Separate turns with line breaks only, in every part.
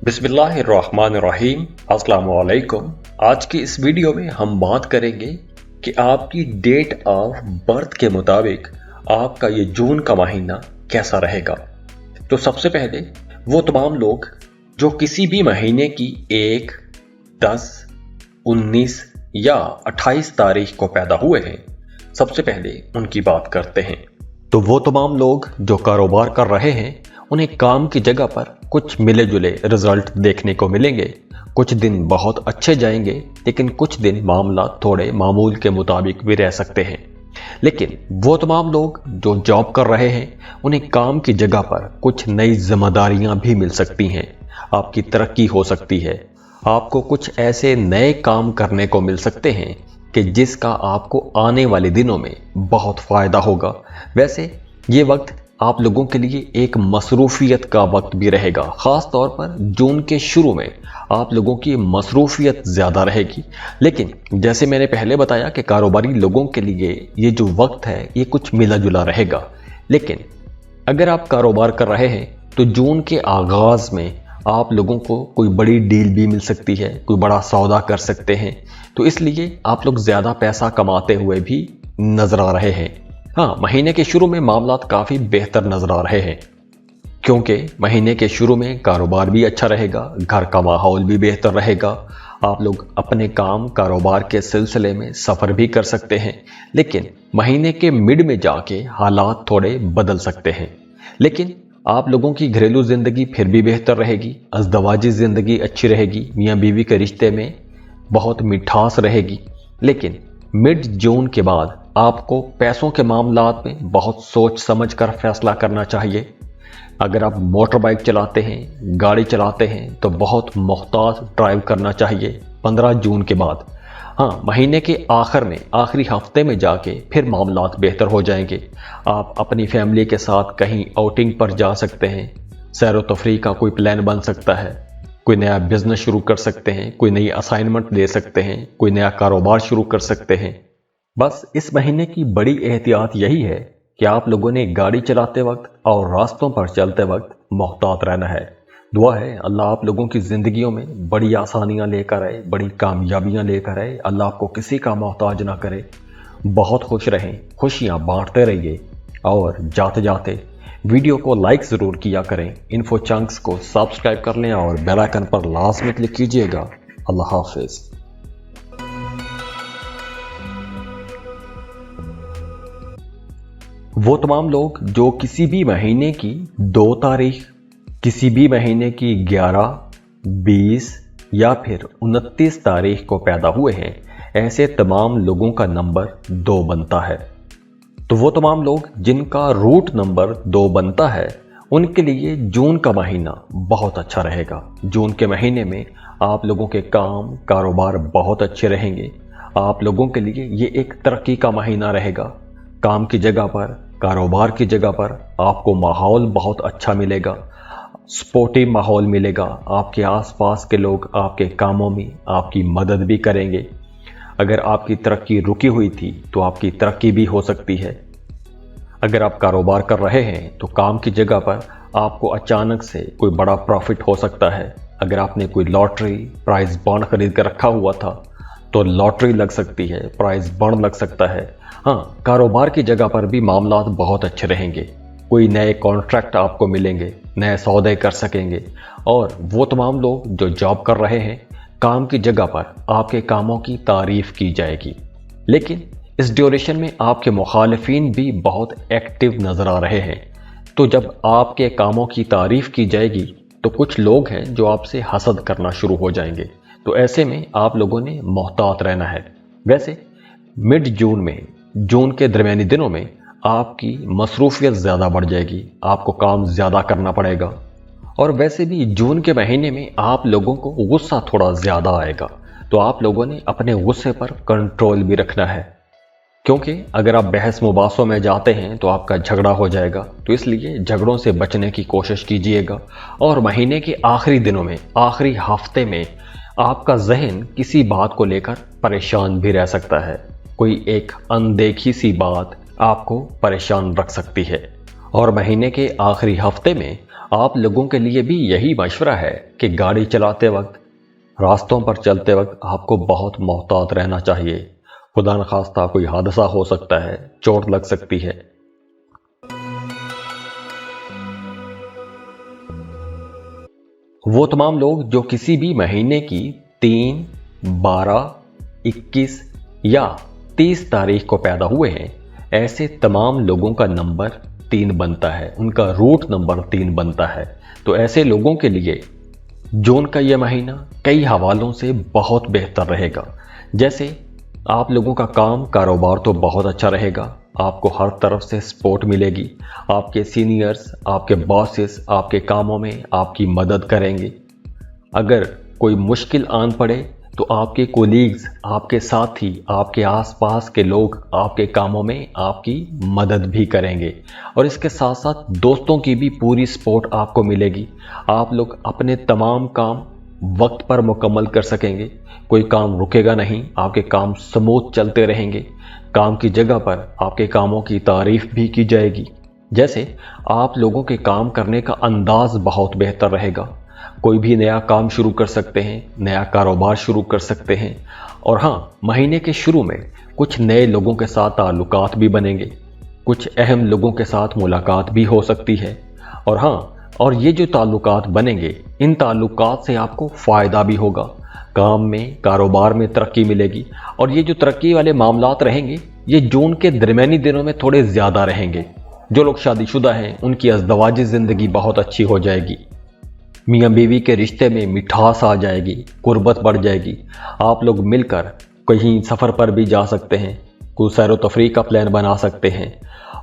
बिस्मिल्लाहिर्रहमानिर्रहीम। अस्सलाम वालेकुम। आज की इस वीडियो में हम बात करेंगे कि आपकी डेट ऑफ बर्थ के मुताबिक आपका ये जून का महीना कैसा रहेगा। तो सबसे पहले वो तमाम लोग जो किसी भी महीने की 1, 10, 19 या 28 तारीख को पैदा हुए हैं, सबसे पहले उनकी बात करते हैं। तो वो तमाम लोग जो कारोबार कर रहे हैं, उन्हें काम की जगह पर कुछ मिले जुले रिजल्ट देखने को मिलेंगे। कुछ दिन बहुत अच्छे जाएंगे, लेकिन कुछ दिन मामला थोड़े मामूल के मुताबिक भी रह सकते हैं। लेकिन वो तमाम लोग जो जॉब कर रहे हैं, उन्हें काम की जगह पर कुछ नई जिम्मेदारियां भी मिल सकती हैं। आपकी तरक्की हो सकती है। आपको कुछ ऐसे नए काम करने को मिल सकते हैं कि जिसका आपको आने वाले दिनों में बहुत फ़ायदा होगा। वैसे ये वक्त आप लोगों के लिए एक मसरूफियत का वक्त भी रहेगा। ख़ास तौर पर जून के शुरू में आप लोगों की मसरूफियत ज़्यादा रहेगी। लेकिन जैसे मैंने पहले बताया कि कारोबारी लोगों के लिए ये जो वक्त है, ये कुछ मिला जुला रहेगा। लेकिन अगर आप कारोबार कर रहे हैं तो जून के आगाज़ में आप लोगों को कोई बड़ी डील भी मिल सकती है, कोई बड़ा सौदा कर सकते हैं। तो इसलिए आप लोग ज़्यादा पैसा कमाते हुए भी नज़र आ रहे हैं। हाँ, महीने के शुरू में मामलात काफ़ी बेहतर नज़र आ रहे हैं, क्योंकि महीने के शुरू में कारोबार भी अच्छा रहेगा, घर का माहौल भी बेहतर रहेगा। आप लोग अपने काम कारोबार के सिलसिले में सफ़र भी कर सकते हैं। लेकिन महीने के मिड में जाके हालात थोड़े बदल सकते हैं। लेकिन आप लोगों की घरेलू ज़िंदगी फिर भी बेहतर रहेगी। अज़दवाजी ज़िंदगी अच्छी रहेगी। मियाँ बीवी के रिश्ते में बहुत मिठास रहेगी। लेकिन मिड जून के बाद आपको पैसों के मामलात में बहुत सोच समझ कर फैसला करना चाहिए। अगर आप मोटर बाइक चलाते हैं, गाड़ी चलाते हैं, तो बहुत मुहतात ड्राइव करना चाहिए 15 जून के बाद। हाँ, महीने के आखिर में, आखिरी हफ्ते में जाके फिर मामलात बेहतर हो जाएंगे। आप अपनी फैमिली के साथ कहीं आउटिंग पर जा सकते हैं। सैर व तफरीह का कोई प्लान बन सकता है। कोई नया बिजनेस शुरू कर सकते हैं, कोई नई असाइनमेंट ले सकते हैं, कोई नया कारोबार शुरू कर सकते हैं। बस इस महीने की बड़ी एहतियात यही है कि आप लोगों ने गाड़ी चलाते वक्त और रास्तों पर चलते वक्त मुहतात रहना है। दुआ है अल्लाह आप लोगों की ज़िंदगियों में बड़ी आसानियां लेकर आए, बड़ी कामयाबियां लेकर आए। अल्लाह आपको किसी का मोहताज ना करे। बहुत खुश रहें, खुशियां बांटते रहिए और जाते जाते वीडियो को लाइक ज़रूर किया करें। इन्फो चंक्स को सब्सक्राइब कर लें और बेल आइकन पर लाजमी क्लिक कीजिएगा। अल्लाह हाफिज़। वो तमाम लोग जो किसी भी महीने की 2 तारीख, किसी भी महीने की 11, 20 या फिर 29 तारीख को पैदा हुए हैं, ऐसे तमाम लोगों का नंबर 2 बनता है। तो वो तमाम लोग जिनका रूट नंबर 2 बनता है, उनके लिए जून का महीना बहुत अच्छा रहेगा। जून के महीने में आप लोगों के काम कारोबार बहुत अच्छे रहेंगे। आप लोगों के लिए ये एक तरक्की का महीना रहेगा। काम की जगह पर, कारोबार की जगह पर आपको माहौल बहुत अच्छा मिलेगा, सपोर्टिव माहौल मिलेगा। आपके आसपास के लोग आपके कामों में आपकी मदद भी करेंगे। अगर आपकी तरक्की रुकी हुई थी तो आपकी तरक्की भी हो सकती है। अगर आप कारोबार कर रहे हैं तो काम की जगह पर आपको अचानक से कोई बड़ा प्रॉफिट हो सकता है। अगर आपने कोई लॉटरी प्राइज बॉन्ड खरीद कर रखा हुआ था तो लॉटरी लग सकती है, प्राइज बॉन्ड लग सकता है। हाँ, कारोबार की जगह पर भी मामलात बहुत अच्छे रहेंगे। कोई नए कॉन्ट्रैक्ट आपको मिलेंगे, नए सौदे कर सकेंगे। और वो तमाम लोग जो जॉब कर रहे हैं, काम की जगह पर आपके कामों की तारीफ की जाएगी। लेकिन इस ड्यूरेशन में आपके मुखालिफिन भी बहुत एक्टिव नज़र आ रहे हैं। तो जब आपके कामों की तारीफ की जाएगी तो कुछ लोग हैं जो आपसे हसद करना शुरू हो जाएंगे। तो ऐसे में आप लोगों ने मुहतात रहना है। वैसे मिड जून में, जून के दरमियानी दिनों में आपकी मसरूफियत ज़्यादा बढ़ जाएगी। आपको काम ज़्यादा करना पड़ेगा। और वैसे भी जून के महीने में आप लोगों को गुस्सा थोड़ा ज़्यादा आएगा। तो आप लोगों ने अपने गुस्से पर कंट्रोल भी रखना है, क्योंकि अगर आप बहस मुबासों में जाते हैं तो आपका झगड़ा हो जाएगा। तो इसलिए झगड़ों से बचने की कोशिश कीजिएगा। और महीने के आखिरी दिनों में, आखिरी हफ्ते में आपका जहन किसी बात को लेकर परेशान भी रह सकता है। कोई एक अनदेखी सी बात आपको परेशान रख सकती है। और महीने के आखिरी हफ्ते में आप लोगों के लिए भी यही मशवरा है कि गाड़ी चलाते वक्त, रास्तों पर चलते वक्त आपको बहुत मोहतात रहना चाहिए। खुदा न खास्ता कोई हादसा हो सकता है, चोट लग सकती है। वो तमाम लोग जो किसी भी महीने की 3, 12, 21 या 30 तारीख को पैदा हुए हैं, ऐसे तमाम लोगों का नंबर 3 बनता है, उनका रूट नंबर 3 बनता है। तो ऐसे लोगों के लिए जून का यह महीना कई हवालों से बहुत बेहतर रहेगा। जैसे आप लोगों का काम कारोबार तो बहुत अच्छा रहेगा, आपको हर तरफ से सपोर्ट मिलेगी, आपके सीनियर्स, आपके बॉसेस आपके कामों में आपकी मदद करेंगे। अगर कोई मुश्किल आन पड़े तो आपके कोलीग्स, आपके साथी, आपके आसपास के लोग आपके कामों में आपकी मदद भी करेंगे और इसके साथ साथ दोस्तों की भी पूरी सपोर्ट आपको मिलेगी। आप लोग अपने तमाम काम वक्त पर मुकम्मल कर सकेंगे, कोई काम रुकेगा नहीं, आपके काम स्मूथ चलते रहेंगे। काम की जगह पर आपके कामों की तारीफ भी की जाएगी। जैसे आप लोगों के काम करने का अंदाज बहुत बेहतर रहेगा, कोई भी नया काम शुरू कर सकते हैं, नया कारोबार शुरू कर सकते हैं। और हाँ, महीने के शुरू में कुछ नए लोगों के साथ ताल्लुकात भी बनेंगे, कुछ अहम लोगों के साथ मुलाकात भी हो सकती है। और हाँ, और ये जो ताल्लुकात बनेंगे, इन ताल्लुकात से आपको फ़ायदा भी होगा, काम में, कारोबार में तरक्की मिलेगी। और ये जो तरक्की वाले मामलात रहेंगे, ये जून के दरमियानी दिनों में थोड़े ज़्यादा रहेंगे। जो लोग शादीशुदा हैं, उनकी अज़दवाजी ज़िंदगी बहुत अच्छी हो जाएगी, मियाँ बीवी के रिश्ते में मिठास आ जाएगी, कुर्बत बढ़ जाएगी। आप लोग मिलकर कहीं सफ़र पर भी जा सकते हैं, कोई सैर व तफरीह का प्लान बना सकते हैं।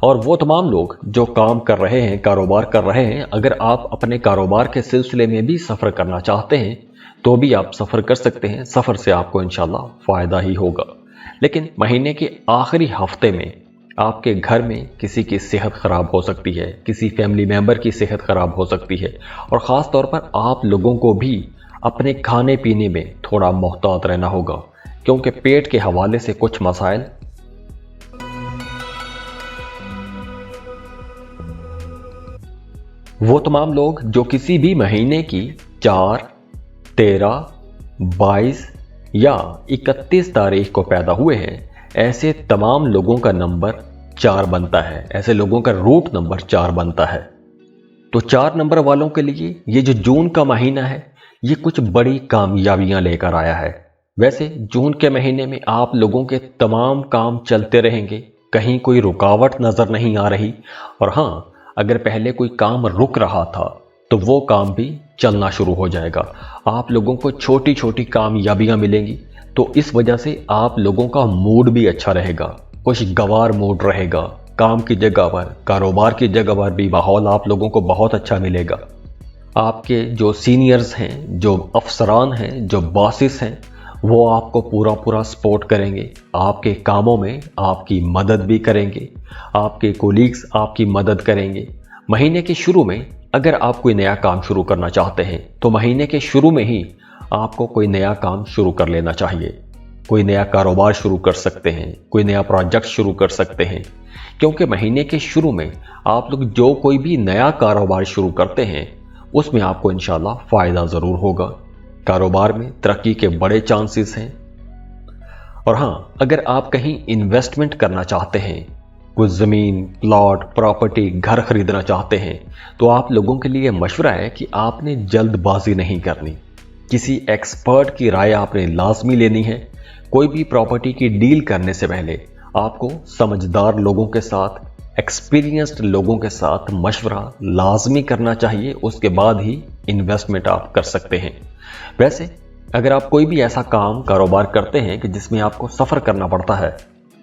और वो तमाम लोग जो काम कर रहे हैं, कारोबार कर रहे हैं, अगर आप अपने कारोबार के सिलसिले में भी सफ़र करना चाहते हैं तो भी आप सफ़र कर सकते हैं। सफ़र से आपको इंशाल्लाह फ़ायदा ही होगा। लेकिन महीने के आखिरी हफ्ते में आपके घर में किसी की सेहत ख़राब हो सकती है, किसी फैमिली मेम्बर की सेहत ख़राब हो सकती है। और ख़ास तौर पर आप लोगों को भी अपने खाने पीने में थोड़ा मोहतात रहना होगा, क्योंकि पेट के हवाले से कुछ मसाइल वो तमाम लोग जो किसी भी महीने की 4, 13, 22 या 31 तारीख को पैदा हुए हैं, ऐसे तमाम लोगों का नंबर 4 बनता है, ऐसे लोगों का रूट नंबर 4 बनता है। तो 4 नंबर वालों के लिए ये जो जून का महीना है, ये कुछ बड़ी कामयाबियां लेकर आया है। वैसे जून के महीने में आप लोगों के तमाम काम चलते रहेंगे, कहीं कोई रुकावट नज़र नहीं आ रही। और हाँ, अगर पहले कोई काम रुक रहा था तो वो काम भी चलना शुरू हो जाएगा। आप लोगों को छोटी छोटी कामयाबियां मिलेंगी, तो इस वजह से आप लोगों का मूड भी अच्छा रहेगा, खुशगवार मूड रहेगा। काम की जगह पर, कारोबार की जगह पर भी माहौल आप लोगों को बहुत अच्छा मिलेगा। आपके जो सीनियर्स हैं, जो अफसरान हैं, जो बॉसेस हैं, वो आपको पूरा पूरा सपोर्ट करेंगे, आपके कामों में आपकी मदद भी करेंगे, आपके कोलीग्स आपकी मदद करेंगे। महीने के शुरू में अगर आप कोई नया काम शुरू करना चाहते हैं तो महीने के शुरू में ही आपको कोई नया काम शुरू कर लेना चाहिए। कोई नया कारोबार शुरू कर सकते हैं, कोई नया प्रोजेक्ट शुरू कर सकते हैं, क्योंकि महीने के शुरू में आप लोग जो कोई भी नया कारोबार शुरू करते हैं उसमें आपको इंशाल्लाह फ़ायदा ज़रूर होगा। कारोबार में तरक्की के बड़े चांसेस हैं। और हाँ, अगर आप कहीं इन्वेस्टमेंट करना चाहते हैं, कुछ ज़मीन, प्लॉट, प्रॉपर्टी, घर खरीदना चाहते हैं, तो आप लोगों के लिए मशवरा है कि आपने जल्दबाजी नहीं करनी। किसी एक्सपर्ट की राय आपने लाजमी लेनी है। कोई भी प्रॉपर्टी की डील करने से पहले आपको समझदार लोगों के साथ, एक्सपीरियंस्ड लोगों के साथ मशवरा लाजमी करना चाहिए। उसके बाद ही इन्वेस्टमेंट आप कर सकते हैं। वैसे अगर आप कोई भी ऐसा काम, कारोबार करते हैं कि जिसमें आपको सफ़र करना पड़ता है,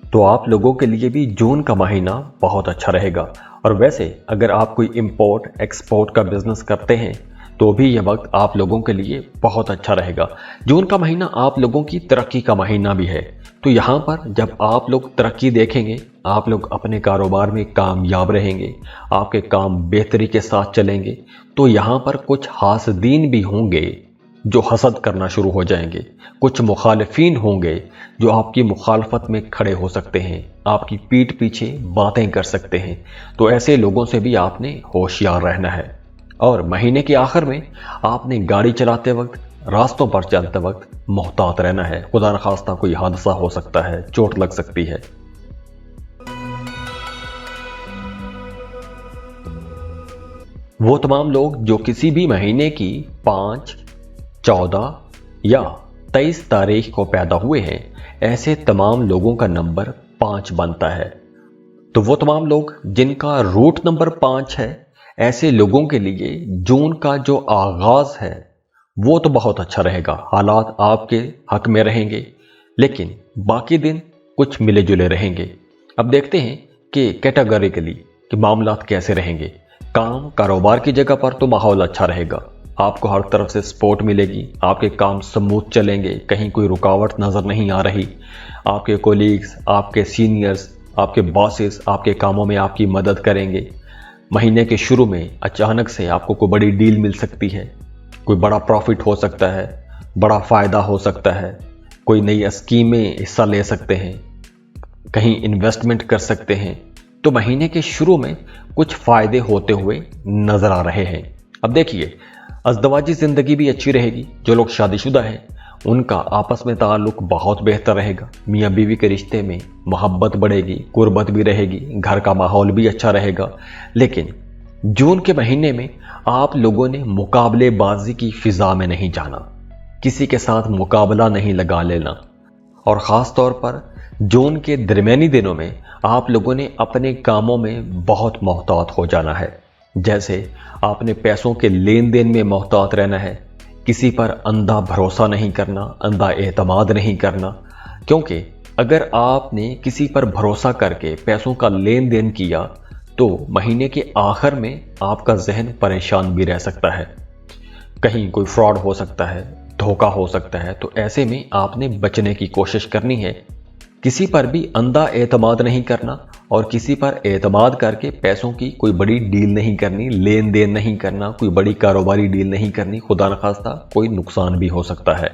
तो आप लोगों के लिए भी जून का महीना बहुत अच्छा रहेगा। और वैसे अगर आप कोई इंपोर्ट एक्सपोर्ट का बिजनेस करते हैं तो भी यह वक्त आप लोगों के लिए बहुत अच्छा रहेगा। जून का महीना आप लोगों की तरक्की का महीना भी है। तो यहाँ पर जब आप लोग तरक्की देखेंगे, आप लोग अपने कारोबार में कामयाब रहेंगे, आपके काम बेहतरी के साथ चलेंगे, तो यहाँ पर कुछ हासदीन भी होंगे जो हसद करना शुरू हो जाएंगे। कुछ मुखालिफिन होंगे जो आपकी मुखालफत में खड़े हो सकते हैं, आपकी पीठ पीछे बातें कर सकते हैं। तो ऐसे लोगों से भी आपने होशियार रहना है। और महीने के आखिर में आपने गाड़ी चलाते वक्त, रास्तों पर चलते वक्त मोहतात रहना है। खुदा न खास्ता कोई हादसा हो सकता है, चोट लग सकती है। वो तमाम लोग जो किसी भी महीने की 5, 14 या 23 तारीख को पैदा हुए हैं, ऐसे तमाम लोगों का नंबर 5 बनता है। तो वो तमाम लोग जिनका रूट नंबर 5 है, ऐसे लोगों के लिए जून का जो आगाज है वो तो बहुत अच्छा रहेगा। हालात आपके हक में रहेंगे, लेकिन बाकी दिन कुछ मिले जुले रहेंगे। अब देखते हैं कि कैटेगरिकली कि मामलात कैसे रहेंगे। काम कारोबार की जगह पर तो माहौल अच्छा रहेगा, आपको हर तरफ से सपोर्ट मिलेगी, आपके काम स्मूथ चलेंगे, कहीं कोई रुकावट नज़र नहीं आ रही। आपके कोलीग्स, आपके सीनियर्स, आपके बॉसेस आपके कामों में आपकी मदद करेंगे। महीने के शुरू में अचानक से आपको कोई बड़ी डील मिल सकती है, कोई बड़ा प्रॉफिट हो सकता है, बड़ा फ़ायदा हो सकता है, कोई नई स्कीम में हिस्सा ले सकते हैं, कहीं इन्वेस्टमेंट कर सकते हैं। तो महीने के शुरू में कुछ फ़ायदे होते हुए नज़र आ रहे हैं। अब देखिए, अज़दवाजी ज़िंदगी भी अच्छी रहेगी। जो लोग शादीशुदा हैं उनका आपस में ताल्लुक बहुत बेहतर रहेगा। मियाँ बीवी के रिश्ते में मोहब्बत बढ़ेगी, कुर्बत भी रहेगी, घर का माहौल भी अच्छा रहेगा। लेकिन जून के महीने में आप लोगों ने मुकाबलेबाजी की फिजा में नहीं जाना, किसी के साथ मुकाबला नहीं लगा लेना। और ख़ास तौर पर जून के दरमियानी दिनों में आप लोगों ने अपने कामों में बहुत मोहतात हो जाना है। जैसे आपने पैसों के लेन देन में मोहतात रहना है, किसी पर अंधा भरोसा नहीं करना, अंधा एतमाद नहीं करना। क्योंकि अगर आपने किसी पर भरोसा करके पैसों का लेन देन किया तो महीने के आखिर में आपका जहन परेशान भी रह सकता है, कहीं कोई फ्रॉड हो सकता है, धोखा हो सकता है। तो ऐसे में आपने बचने की कोशिश करनी है। किसी पर भी अंधा एतमाद नहीं करना और किसी पर एतमाद करके पैसों की कोई बड़ी डील नहीं करनी, लेन देन नहीं करना, कोई बड़ी कारोबारी डील नहीं करनी। खुदा न खास्ता कोई नुकसान भी हो सकता है।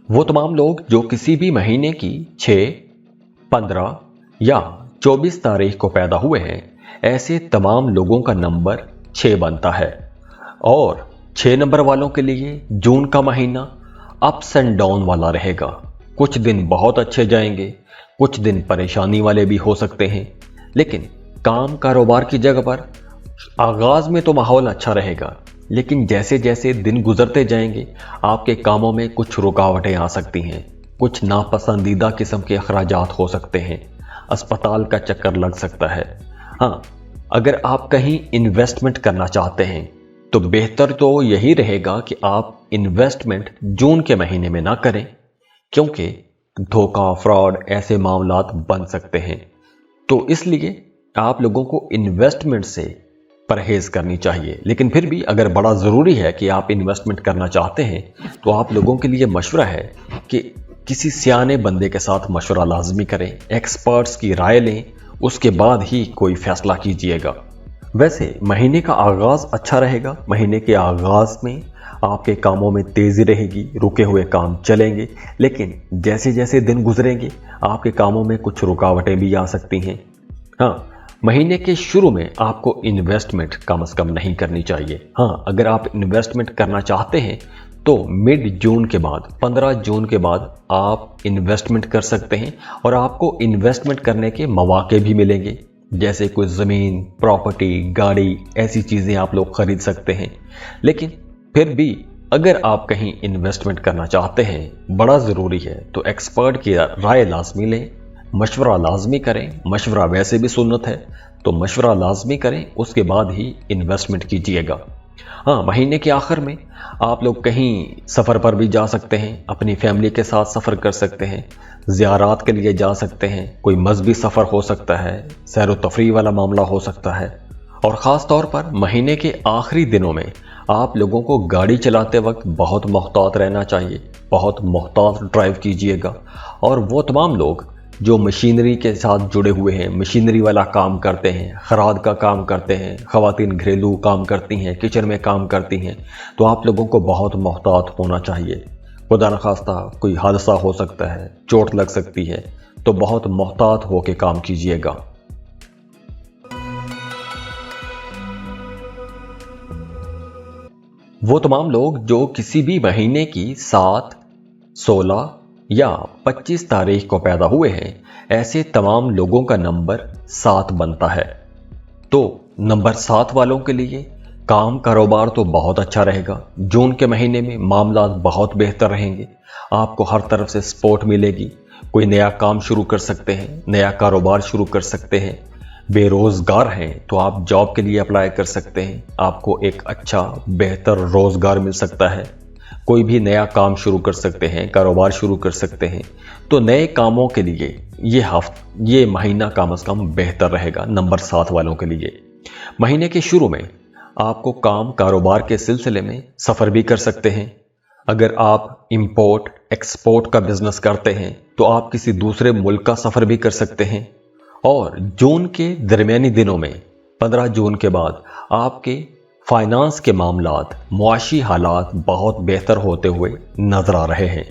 वो तमाम लोग जो किसी भी महीने की 6, 15 या 24 तारीख को पैदा हुए हैं, ऐसे तमाम लोगों का नंबर 6 बनता है। और 6 नंबर वालों के लिए जून का महीना अप्स एंड डाउन वाला रहेगा। कुछ दिन बहुत अच्छे जाएंगे, कुछ दिन परेशानी वाले भी हो सकते हैं। लेकिन काम कारोबार की जगह पर आगाज में तो माहौल अच्छा रहेगा, लेकिन जैसे जैसे दिन गुजरते जाएंगे आपके कामों में कुछ रुकावटें आ सकती हैं, कुछ नापसंदीदा किस्म के अखराजात हो सकते हैं, अस्पताल का चक्कर लग सकता है। हाँ, अगर आप कहीं इन्वेस्टमेंट करना चाहते हैं तो बेहतर तो यही रहेगा कि आप इन्वेस्टमेंट जून के महीने में ना करें, क्योंकि धोखा, फ्रॉड ऐसे मामलात बन सकते हैं। तो इसलिए आप लोगों को इन्वेस्टमेंट से परहेज करनी चाहिए। लेकिन फिर भी अगर बड़ा ज़रूरी है कि आप इन्वेस्टमेंट करना चाहते हैं तो आप लोगों के लिए मशवरा है कि किसी सियाने बंदे के साथ मशवरा लाजमी करें, एक्सपर्ट्स की राय लें, उसके बाद ही कोई फैसला कीजिएगा। वैसे महीने का आगाज़ अच्छा रहेगा। महीने के आगाज़ में आपके कामों में तेज़ी रहेगी, रुके हुए काम चलेंगे। लेकिन जैसे जैसे दिन गुजरेंगे आपके कामों में कुछ रुकावटें भी आ सकती हैं। हाँ, महीने के शुरू में आपको इन्वेस्टमेंट कम से कम नहीं करनी चाहिए। हाँ, अगर आप इन्वेस्टमेंट करना चाहते हैं तो मिड जून के बाद, 15 जून के बाद आप इन्वेस्टमेंट कर सकते हैं और आपको इन्वेस्टमेंट करने के मौके भी मिलेंगे। जैसे कोई ज़मीन, प्रॉपर्टी, गाड़ी, ऐसी चीज़ें आप लोग खरीद सकते हैं। लेकिन फिर भी अगर आप कहीं इन्वेस्टमेंट करना चाहते हैं, बड़ा ज़रूरी है तो एक्सपर्ट की राय लाजमी लें, मशवरा लाजमी करें। मशवरा वैसे भी सुन्नत है, तो मशवरा लाजमी करें, उसके बाद ही इन्वेस्टमेंट कीजिएगा। हाँ, महीने के आखिर में आप लोग कहीं सफ़र पर भी जा सकते हैं, अपनी फैमिली के साथ सफ़र कर सकते हैं, ज़ियारात के लिए जा सकते हैं, कोई मजहबी सफ़र हो सकता है, सैर व तफरीह वाला मामला हो सकता है। और ख़ास तौर पर महीने के आखिरी दिनों में आप लोगों को गाड़ी चलाते वक्त बहुत मोहतात रहना चाहिए, बहुत मोहतात ड्राइव कीजिएगा। और वो तमाम लोग जो मशीनरी के साथ जुड़े हुए हैं, मशीनरी वाला काम करते हैं, खराद का काम करते हैं, ख़वातीन घरेलू काम करती हैं, किचन में काम करती हैं, तो आप लोगों को बहुत मोहतात होना चाहिए। खुदा न खास्ता कोई हादसा हो सकता है, चोट लग सकती है, तो बहुत मोहतात होकर काम कीजिएगा। वो तमाम लोग जो किसी भी महीने की 7, 16 या 25 तारीख को पैदा हुए हैं, ऐसे तमाम लोगों का नंबर 7 बनता है। तो नंबर 7 वालों के लिए काम कारोबार तो बहुत अच्छा रहेगा। जून के महीने में मामला बहुत बेहतर रहेंगे। आपको हर तरफ से सपोर्ट मिलेगी। कोई नया काम शुरू कर सकते हैं, नया कारोबार शुरू कर सकते हैं। बेरोजगार हैं तो आप जॉब के लिए अप्लाई कर सकते हैं। आपको एक अच्छा बेहतर रोजगार मिल सकता है। कोई भी नया काम शुरू कर सकते हैं, कारोबार शुरू कर सकते हैं। तो नए कामों के लिए ये महीना कम से कम बेहतर रहेगा नंबर 7 वालों के लिए। महीने के शुरू में आपको काम कारोबार के सिलसिले में सफ़र भी कर सकते हैं। अगर आप इंपोर्ट एक्सपोर्ट का बिजनेस करते हैं तो आप किसी दूसरे मुल्क का सफ़र भी कर सकते हैं। और जून के दरमियानी दिनों में 15 जून के बाद आपके फाइनेंस के मामलात, मुआशी हालात बहुत बेहतर होते हुए नजर आ रहे हैं।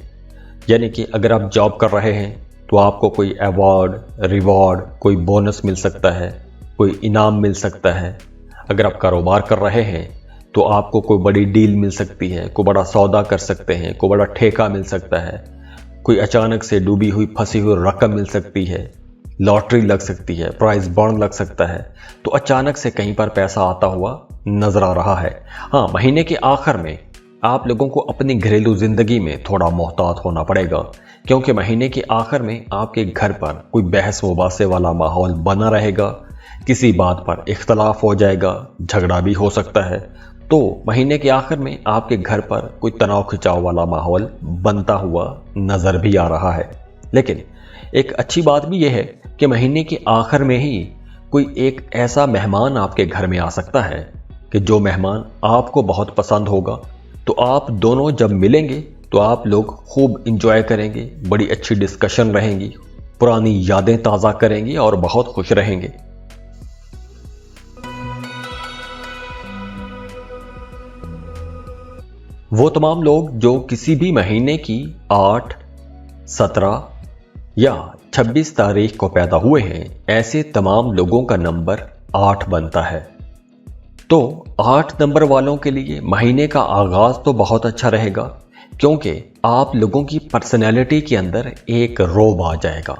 यानी कि अगर आप जॉब कर रहे हैं तो आपको कोई अवार्ड, रिवॉर्ड, कोई बोनस मिल सकता है, कोई इनाम मिल सकता है। अगर आप कारोबार कर रहे हैं तो आपको कोई बड़ी डील मिल सकती है, कोई बड़ा सौदा कर सकते हैं, कोई बड़ा ठेका मिल सकता है, कोई अचानक से डूबी हुई फंसी हुई रकम मिल सकती है, लॉटरी लग सकती है, प्राइज बॉन्ड लग सकता है। तो अचानक से कहीं पर पैसा आता हुआ नजर आ रहा है। हाँ, महीने के आखिर में आप लोगों को अपनी घरेलू जिंदगी में थोड़ा मोहतात होना पड़ेगा, क्योंकि महीने के आखिर में आपके घर पर कोई बहस मुबासे वाला माहौल बना रहेगा। किसी बात पर इख्तलाफ हो जाएगा, झगड़ा भी हो सकता है। तो महीने के आखिर में आपके घर पर कोई तनाव खिंचाव वाला माहौल बनता हुआ नजर भी आ रहा है। लेकिन एक अच्छी बात भी यह है कि महीने के आखिर में ही कोई एक ऐसा मेहमान आपके घर में आ सकता है कि जो मेहमान आपको बहुत पसंद होगा। तो आप दोनों जब मिलेंगे तो आप लोग खूब इंजॉय करेंगे, बड़ी अच्छी डिस्कशन रहेंगी, पुरानी यादें ताज़ा करेंगे और बहुत खुश रहेंगे। वो तमाम लोग जो किसी भी महीने की 8, 17 या 26 तारीख को पैदा हुए हैं, ऐसे तमाम लोगों का नंबर 8 बनता है। तो 8 नंबर वालों के लिए महीने का आगाज तो बहुत अच्छा रहेगा, क्योंकि आप लोगों की पर्सनैलिटी के अंदर एक रोब आ जाएगा।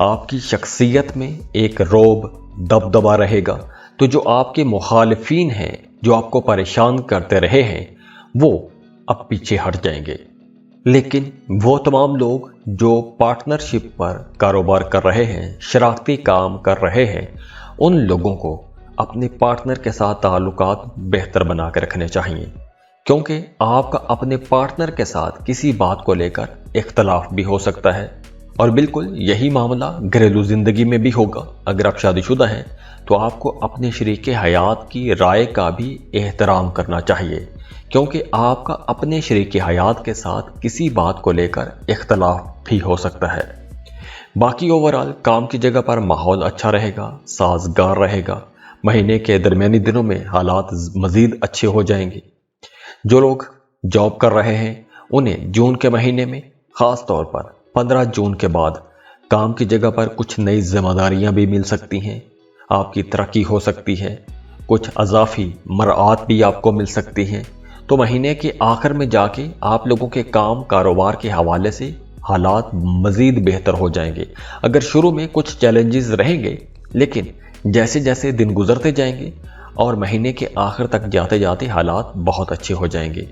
आपकी शख्सियत में एक रोब दबदबा रहेगा। तो जो आपके मुखालिफिन हैं, जो आपको परेशान करते रहे हैं, वो अब पीछे हट जाएंगे। लेकिन वो तमाम लोग जो पार्टनरशिप पर कारोबार कर रहे हैं, शराकती काम कर रहे हैं, उन लोगों को अपने पार्टनर के साथ ताल्लुकात बेहतर बना के रखने चाहिए, क्योंकि आपका अपने पार्टनर के साथ किसी बात को लेकर इख्तलाफ भी हो सकता है। और बिल्कुल यही मामला घरेलू ज़िंदगी में भी होगा। अगर आप शादीशुदा हैं तो आपको अपने शरीके हयात की राय का भी एहतराम करना चाहिए, क्योंकि आपका अपने शरीके हयात के साथ किसी बात को लेकर इख्तलाफ भी हो सकता है। बाकी ओवरऑल काम की जगह पर माहौल अच्छा रहेगा, साजगार रहेगा। महीने के दरमियानी दिनों में हालात मज़ीद अच्छे हो जाएंगे। जो लोग जॉब कर रहे हैं उन्हें जून के महीने में, ख़ास तौर पर 15 जून के बाद, काम की जगह पर कुछ नई जिम्मेदारियां भी मिल सकती हैं। आपकी तरक्की हो सकती है, कुछ अजाफी मराआत भी आपको मिल सकती हैं। तो महीने के आखिर में जाके आप लोगों के काम कारोबार के हवाले से हालात मज़ीद बेहतर हो जाएंगे। अगर शुरू में कुछ चैलेंजेस रहेंगे, लेकिन जैसे जैसे दिन गुजरते जाएंगे और महीने के आखिर तक जाते जाते हालात बहुत अच्छे हो जाएंगे।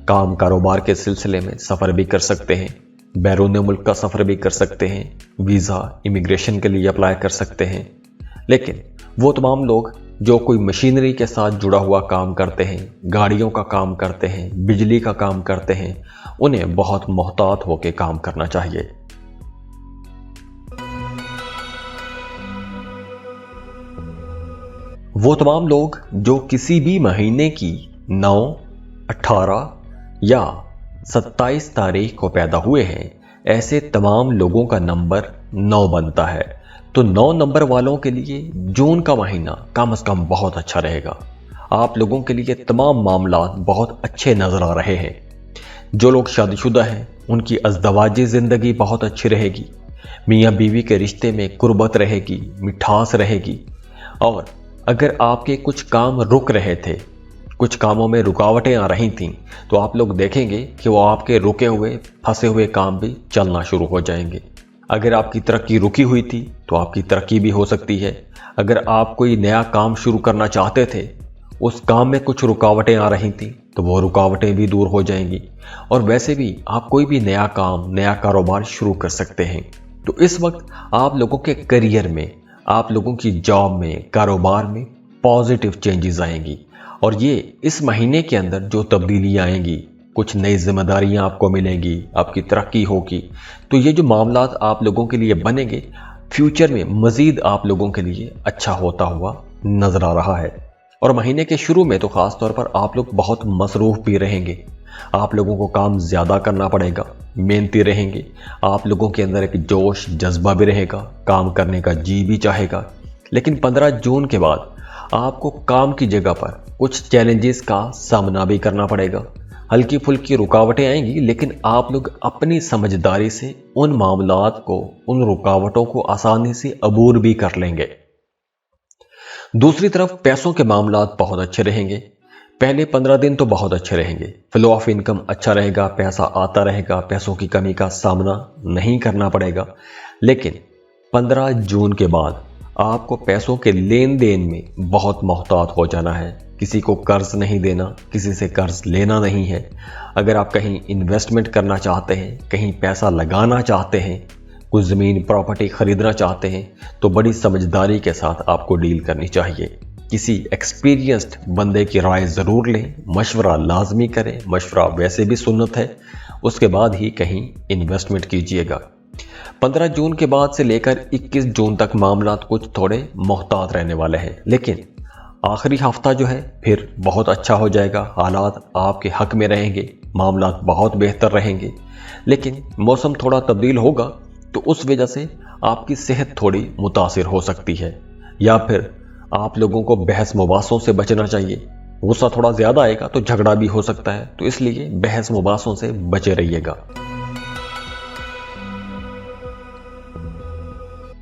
काम कारोबार के सिलसिले में सफ़र भी कर सकते हैं, बैरून मुल्क का सफ़र भी कर सकते हैं, वीज़ा इमिग्रेशन के लिए अप्लाई कर सकते हैं। लेकिन वो तमाम लोग जो कोई मशीनरी के साथ जुड़ा हुआ काम करते हैं, गाड़ियों का काम करते हैं, बिजली का काम करते हैं, उन्हें बहुत मोहतात होकर काम करना चाहिए। वो तमाम लोग जो किसी भी महीने की 9, 18 या 27 तारीख को पैदा हुए हैं, ऐसे तमाम लोगों का नंबर 9 बनता है। तो 9 नंबर वालों के लिए जून का महीना कम से कम बहुत अच्छा रहेगा। आप लोगों के लिए तमाम मामला बहुत अच्छे नजर आ रहे हैं। जो लोग शादीशुदा हैं उनकी अज़दवाजी ज़िंदगी बहुत अच्छी रहेगी। मियाँ बीवी के रिश्ते में कुर्बत रहेगी, मिठास रहेगी। और अगर आपके कुछ काम रुक रहे थे, कुछ कामों में रुकावटें आ रही थीं, तो आप लोग देखेंगे कि वो आपके रुके हुए फंसे हुए काम भी चलना शुरू हो जाएंगे। अगर आपकी तरक्की रुकी हुई थी तो आपकी तरक्की भी हो सकती है। अगर आप कोई नया काम शुरू करना चाहते थे, उस काम में कुछ रुकावटें आ रही थीं, तो वो रुकावटें भी दूर हो जाएंगी। और वैसे भी आप कोई भी नया काम, नया कारोबार शुरू कर सकते हैं। तो इस वक्त आप लोगों के करियर में, आप लोगों की जॉब में, कारोबार में पॉजिटिव चेंजेस आएंगी। और ये इस महीने के अंदर जो तब्दीली आएंगी, कुछ नई जिम्मेदारियां आपको मिलेंगी, आपकी तरक्की होगी। तो ये जो मामलात आप लोगों के लिए बनेंगे, फ्यूचर में मजीद आप लोगों के लिए अच्छा होता हुआ नजर आ रहा है। और महीने के शुरू में तो खास तौर पर आप लोग बहुत मसरूफ भी रहेंगे। आप लोगों को काम ज्यादा करना पड़ेगा, मेहनती रहेंगे। आप लोगों के अंदर एक जोश, जज्बा भी रहेगा, काम करने का जी भी चाहेगा। लेकिन 15 जून के बाद आपको काम की जगह पर कुछ चैलेंजेस का सामना भी करना पड़ेगा। हल्की फुल्की रुकावटें आएंगी, लेकिन आप लोग अपनी समझदारी से उन मामलात को, उन रुकावटों को आसानी से अबूर भी कर लेंगे। दूसरी तरफ पैसों के मामलात बहुत अच्छे रहेंगे। पहले 15 दिन तो बहुत अच्छे रहेंगे, फ्लो ऑफ इनकम अच्छा रहेगा, पैसा आता रहेगा, पैसों की कमी का सामना नहीं करना पड़ेगा। लेकिन 15 जून के बाद आपको पैसों के लेन देन में बहुत मोहतात हो जाना है। किसी को कर्ज नहीं देना, किसी से कर्ज लेना नहीं है। अगर आप कहीं इन्वेस्टमेंट करना चाहते हैं, कहीं पैसा लगाना चाहते हैं, कुछ ज़मीन प्रॉपर्टी खरीदना चाहते हैं, तो बड़ी समझदारी के साथ आपको डील करनी चाहिए। किसी एक्सपीरियंस्ड बंदे की राय ज़रूर लें, मशवरा लाजमी करें। मशवरा वैसे भी सुन्नत है, उसके बाद ही कहीं इन्वेस्टमेंट कीजिएगा। 15 जून के बाद से लेकर 21 जून तक मामलात कुछ थोड़े मोहतात रहने वाले हैं, लेकिन आखिरी हफ्ता जो है फिर बहुत अच्छा हो जाएगा। हालात आपके हक में रहेंगे, मामलात बहुत बेहतर रहेंगे। लेकिन मौसम थोड़ा तब्दील होगा, तो उस वजह से आपकी सेहत थोड़ी मुतासिर हो सकती है, या फिर आप लोगों को बहस मुबासों से बचना चाहिए। गुस्सा थोड़ा ज़्यादा आएगा तो झगड़ा भी हो सकता है, तो इसलिए बहस मुबासों से बचे रहिएगा।